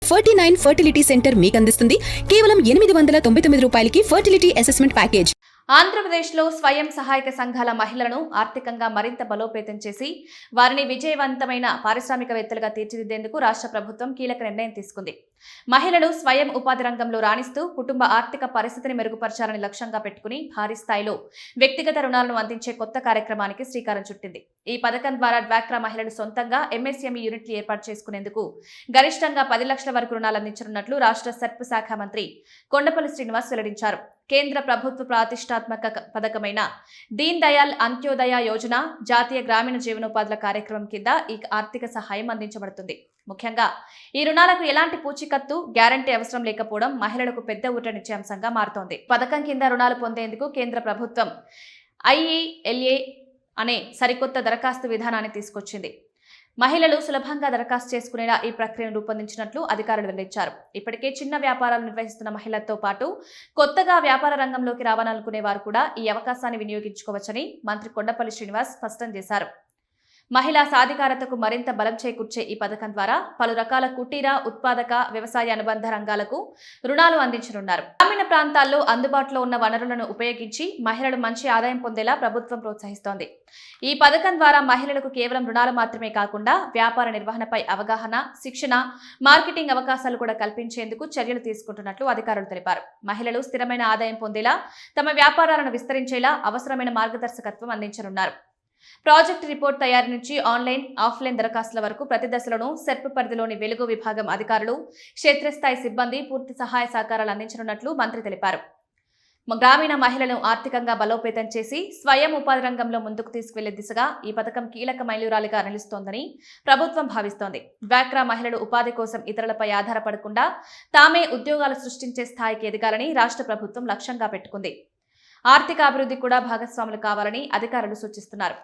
49 fertility centre మీకు అందిస్తుంది కేవలం 899 రూపాయలకి ఫర్టిలిటీ అసెస్మెంట్ ప్యాకేజ్. ఆంధ్రప్రదేశ్లో స్వయం సహాయక సంఘాల మహిళలను ఆర్థికంగా మరింత బలోపేతం చేసి వారిని విజయవంతమైన పారిశ్రామికవేత్తలుగా తీర్చిదిద్దేందుకు రాష్ట్ర ప్రభుత్వం కీలక నిర్ణయం తీసుకుంది. మహిళలు స్వయం ఉపాధి రంగంలో రాణిస్తూ కుటుంబ ఆర్థిక పరిస్థితిని మెరుగుపరచాలని లక్ష్యంగా పెట్టుకుని భారీ స్థాయిలో వ్యక్తిగత రుణాలను అందించే కొత్త కార్యక్రమానికి శ్రీకారం చుట్టింది. ఈ పథకం ద్వారా డ్వాక్రా మహిళలు సొంతంగా ఎంఎస్ఎంఈ యూనిట్లు ఏర్పాటు చేసుకునేందుకు గరిష్టంగా 10 లక్షల వరకు రుణాలు అందించనున్నట్లు రాష్ట్ర సర్ప్ శాఖ మంత్రి కొండపల్లి శ్రీనివాస్ వెల్లడించారు. కేంద్ర ప్రభుత్వ ప్రతిష్టాత్మక పథకమైన దీన్ దయాల్ అంత్యోదయ యోజన జాతీయ గ్రామీణ జీవనోపాధుల కార్యక్రమం కింద ఈ ఆర్థిక సహాయం అందించబడుతుంది. ముఖ్యంగా ఈ రుణాలకు ఎలాంటి పూచీకత్తు గ్యారంటీ అవసరం లేకపోవడం మహిళలకు పెద్ద ఊరటనిచ్చే అంశంగా మారుతోంది. పథకం కింద రుణాలు పొందేందుకు కేంద్ర ప్రభుత్వం ఐఈఎల్ఏ అనే సరికొత్త దరఖాస్తు విధానాన్ని తీసుకొచ్చింది. మహిళలు సులభంగా దరఖాస్తు చేసుకునేలా ఈ ప్రక్రియను రూపొందించినట్లు అధికారులు వెల్లడించారు. ఇప్పటికే చిన్న వ్యాపారాలు నిర్వహిస్తున్న మహిళలతో పాటు కొత్తగా వ్యాపార రంగంలోకి రావాలనుకునే వారు కూడా ఈ అవకాశాన్ని వినియోగించుకోవచ్చని మంత్రి కొండపల్లి శ్రీనివాస్ స్పష్టం చేశారు. మహిళా సాధికారతకు మరింత బలం చేకూర్చే ఈ పథకం ద్వారా పలు రకాల కుటీర, ఉత్పాదక, వ్యవసాయ అనుబంధ రంగాలకు రుణాలు అందించనున్నారు. గ్రామీణ ప్రాంతాల్లో అందుబాటులో ఉన్న వనరులను ఉపయోగించి మహిళలు మంచి ఆదాయం పొందేలా ప్రభుత్వం ప్రోత్సహిస్తోంది. ఈ పథకం ద్వారా మహిళలకు కేవలం రుణాలు మాత్రమే కాకుండా వ్యాపార నిర్వహణపై అవగాహన, శిక్షణ, మార్కెటింగ్ అవకాశాలు కూడా కల్పించేందుకు చర్యలు తీసుకుంటున్నట్లు అధికారులు తెలిపారు. మహిళలు స్థిరమైన ఆదాయం పొందేలా, తమ వ్యాపారాలను విస్తరించేలా అవసరమైన మార్గదర్శకత్వం అందించనున్నారు. ప్రాజెక్టు రిపోర్ట్ తయారీ నుంచి ఆన్లైన్, ఆఫ్లైన్ దరఖాస్తుల వరకు ప్రతి దశలోనూ సెర్ప్ పరిధిలోని వెలుగు విభాగం అధికారులు, క్షేత్రస్థాయి సిబ్బంది పూర్తి సహాయ సహకారాలు అందించనున్నట్లు మంత్రి తెలిపారు. గ్రామీణ మహిళలను ఆర్థికంగా బలోపేతం చేసి స్వయం ఉపాధి రంగంలో ముందుకు తీసుకువెళ్లే దిశగా ఈ పథకం కీలక మైలురాలిగా నిలుస్తోందని ప్రభుత్వం భావిస్తోంది. డ్వాక్రా మహిళలు ఉపాధి కోసం ఇతరులపై ఆధారపడకుండా తామే ఉద్యోగాలు సృష్టించే స్థాయికి ఎదగాలని రాష్ట్ర ప్రభుత్వం లక్ష్యంగా పెట్టుకుంది. ఆర్థిక అభివృద్ధి కూడా భాగస్వాములు కావాలని అధికారులు సూచిస్తున్నారు.